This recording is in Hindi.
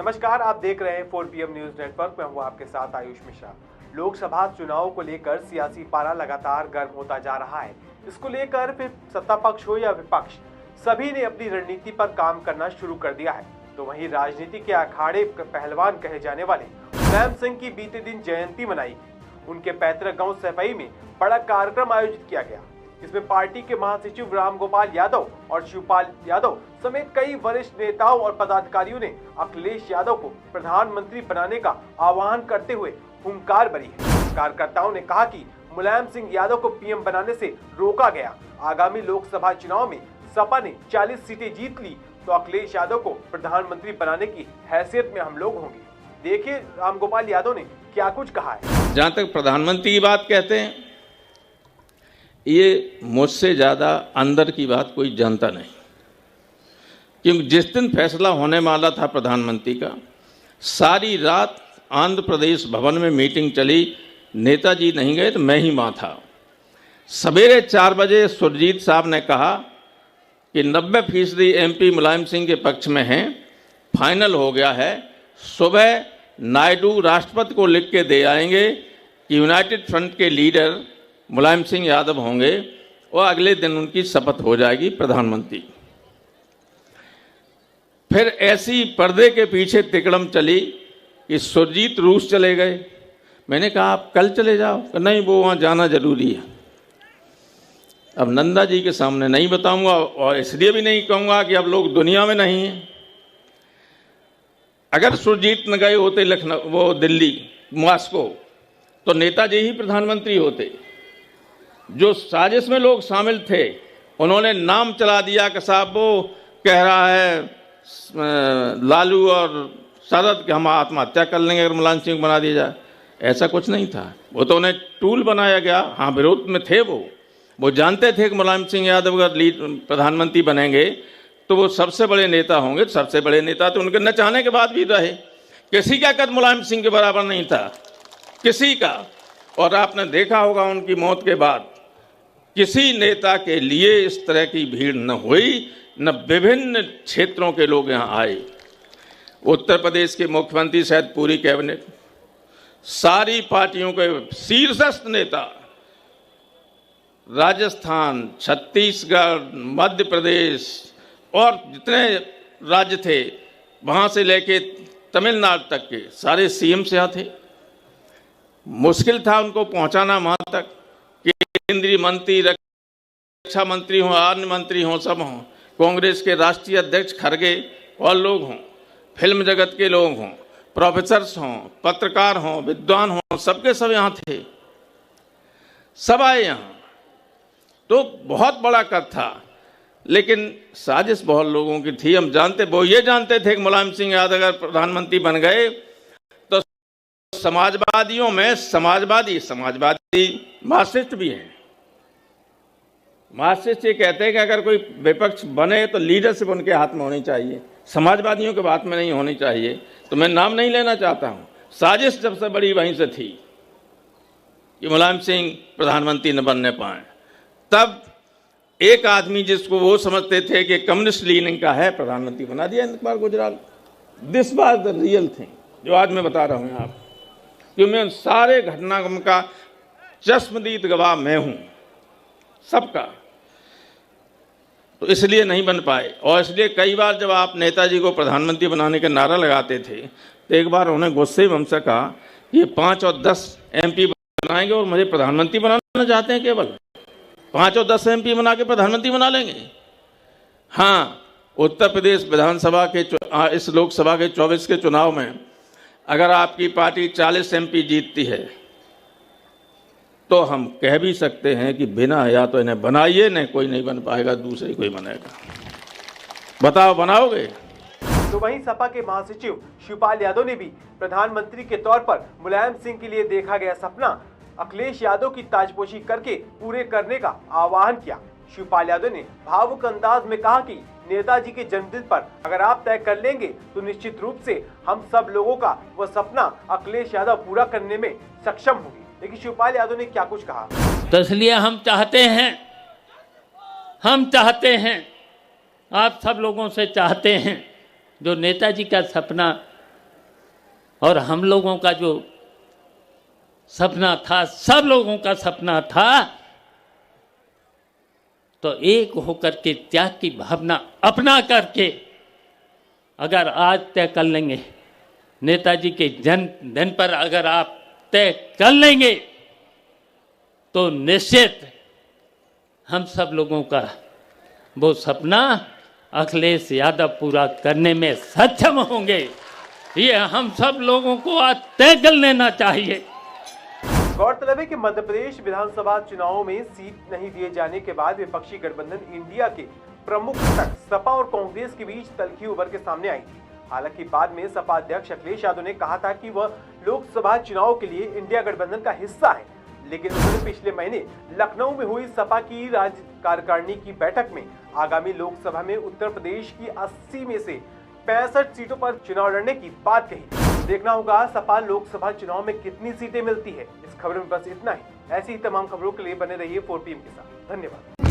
नमस्कार, आप देख रहे हैं 4PM न्यूज नेटवर्क। मैं हूं आपके साथ आयुष मिश्रा। लोकसभा चुनाव को लेकर सियासी पारा लगातार गर्म होता जा रहा है। इसको लेकर फिर सत्ता पक्ष हो या विपक्ष, सभी ने अपनी रणनीति पर काम करना शुरू कर दिया है। तो वहीं राजनीति के अखाड़े पहलवान कहे जाने वाले मुलायम सिंह की बीते दिन जयंती मनाई। उनके पैतृक गांव सैफई में बड़ा कार्यक्रम आयोजित किया गया। इसमें पार्टी के महासचिव रामगोपाल यादव और शिवपाल यादव समेत कई वरिष्ठ नेताओं और पदाधिकारियों ने अखिलेश यादव को प्रधानमंत्री बनाने का आह्वान करते हुए हुंकार भरी है। कार्यकर्ताओं ने कहा कि मुलायम सिंह यादव को पीएम बनाने से रोका गया। आगामी लोकसभा चुनाव में सपा ने 40 सीटें जीत ली तो अखिलेश यादव को प्रधानमंत्री बनाने की हैसियत में हम लोग होंगे। देखिए रामगोपाल यादव ने क्या कुछ कहा है। जहाँ तक प्रधानमंत्री की बात कहते हैं, ये मुझसे ज़्यादा अंदर की बात कोई जानता नहीं, क्योंकि जिस दिन फैसला होने वाला था प्रधानमंत्री का, सारी रात आंध्र प्रदेश भवन में मीटिंग चली। नेताजी नहीं गए तो मैं ही वहाँ था। सवेरे 4 बजे सुरजीत साहब ने कहा कि 90% एमपी मुलायम सिंह के पक्ष में हैं, फाइनल हो गया है। सुबह नायडू राष्ट्रपति को लिख के दे आएंगे कि यूनाइटेड फ्रंट के लीडर मुलायम सिंह यादव होंगे और अगले दिन उनकी शपथ हो जाएगी प्रधानमंत्री। फिर ऐसी पर्दे के पीछे तिकड़म चली कि सुरजीत रूस चले गए। मैंने कहा आप कल चले जाओ, नहीं वो वहाँ जाना जरूरी है। अब नंदा जी के सामने नहीं बताऊंगा और इसलिए भी नहीं कहूँगा कि अब लोग दुनिया में नहीं हैं। अगर सुरजीत न गए होते लखनऊ, वो दिल्ली, मॉस्को, तो नेताजी ही प्रधानमंत्री होते। जो साजिश में लोग शामिल थे उन्होंने नाम चला दिया कि साहब वो कह रहा है लालू और शरद कि हम आत्महत्या कर लेंगे अगर मुलायम सिंह बना दिया जाए। ऐसा कुछ नहीं था, वो तो उन्हें टूल बनाया गया। हाँ, विरोध में थे वो जानते थे कि मुलायम सिंह यादव अगर प्रधानमंत्री बनेंगे तो वो सबसे बड़े नेता होंगे। सबसे बड़े नेता तो उनके न चाहने के बाद भी रहे। किसी का कद मुलायम सिंह के बराबर नहीं था, किसी का। और आपने देखा होगा उनकी मौत के बाद किसी नेता के लिए इस तरह की भीड़ न हुई, न विभिन्न क्षेत्रों के लोग यहाँ आए। उत्तर प्रदेश के मुख्यमंत्री सहित पूरी कैबिनेट, सारी पार्टियों के शीर्षस्थ नेता, राजस्थान, छत्तीसगढ़, मध्य प्रदेश और जितने राज्य थे वहाँ से लेके तमिलनाडु तक के सारे सीएम से यहाँ थे। मुश्किल था उनको पहुँचाना वहाँ तक। केंद्रीय मंत्री, रक्षा मंत्री हों, अन्य मंत्री हों, सब हों, कांग्रेस के राष्ट्रीय अध्यक्ष खड़गे और लोग हों, फिल्म जगत के लोग हों, प्रोफेसर्स हों, पत्रकार हों, विद्वान हों, सबके सब यहाँ थे, सब आए यहाँ। तो बहुत बड़ा कद था, लेकिन साजिश बहुत लोगों की थी। हम जानते, वो ये जानते थे कि मुलायम सिंह यादव अगर प्रधानमंत्री बन गए तो समाजवादियों में समाजवादी मार्क्सिस्ट भी हैं। मार्क्सिस्ट ये कहते हैं कि अगर कोई विपक्ष बने तो लीडरशिप उनके हाथ में होनी चाहिए, समाजवादियों के हाथ में नहीं होनी चाहिए। तो मैं नाम नहीं लेना चाहता हूँ। साजिश सबसे बड़ी वहीं से थी कि मुलायम सिंह प्रधानमंत्री न बनने पाए। तब एक आदमी जिसको वो समझते थे कि कम्युनिस्ट लीनिंग का है, प्रधानमंत्री बना दिया Iqbal Gujral. This was the real thing जो आज मैं बता रहा हूँ आप, क्योंकि मैं सारे घटनाक्रम का चश्मदीद गवाह मैं हूँ, सबका। तो इसलिए नहीं बन पाए। और इसलिए कई बार जब आप नेताजी को प्रधानमंत्री बनाने का नारा लगाते थे तो एक बार उन्हें गुस्से में हमसे कहा ये 5 और 10 एमपी बनाएंगे और मुझे प्रधानमंत्री बनाना चाहते हैं। केवल 5 और 10 एमपी बना के प्रधानमंत्री बना लेंगे। हाँ, उत्तर प्रदेश विधानसभा के इस लोकसभा के 24 के चुनाव में अगर आपकी पार्टी 40 एमपी जीतती है तो हम कह भी सकते हैं कि बिना या तो इन्हें बनाइए, नहीं कोई नहीं बन पाएगा, दूसरे कोई बनेगा। बताओ बनाओगे? तो वहीं सपा के महासचिव शिवपाल यादव ने भी प्रधानमंत्री के तौर पर मुलायम सिंह के लिए देखा गया सपना अखिलेश यादव की ताजपोशी करके पूरे करने का आह्वान किया। शिवपाल यादव ने भावुक अंदाज में कहा कि नेताजी के जन्मदिन पर अगर आप तय कर लेंगे तो निश्चित रूप से हम सब लोगों का वह सपना अखिलेश यादव पूरा करने में सक्षम होंगे। लेकिन शिवपाल यादव ने क्या कुछ कहा। तो इसलिए हम चाहते हैं, आप सब लोगों से चाहते हैं, जो नेताजी का सपना और हम लोगों का जो सपना था, सब लोगों का सपना था, तो एक होकर के त्याग की भावना अपना करके अगर आज तय कर लेंगे, नेताजी के जन्मदिन पर अगर आप तय कर लेंगे, तो निश्चित हम सब लोगों का वो सपना अखिलेश यादव पूरा करने में सक्षम होंगे। ये हम सब लोगों को आज तय कर लेना चाहिए। गौरतलब है कि मध्य प्रदेश विधानसभा चुनाव में सीट नहीं दिए जाने के बाद विपक्षी गठबंधन इंडिया के प्रमुख घटक सपा और कांग्रेस के बीच तल्खी उभर के सामने आई थी। हालांकि बाद में सपा अध्यक्ष अखिलेश यादव ने कहा था कि वह लोकसभा चुनाव के लिए इंडिया गठबंधन का हिस्सा है, लेकिन उन्होंने पिछले महीने लखनऊ में हुई सपा की राज्य कार्यकारिणी की बैठक में आगामी लोकसभा में उत्तर प्रदेश की 80 में से 65 सीटों पर चुनाव लड़ने की बात कही। देखना होगा सपा लोकसभा चुनाव में कितनी सीटें मिलती है। इस खबर में बस इतना ही। ऐसी ही तमाम खबरों के लिए बने रहिए 4PM के साथ। धन्यवाद।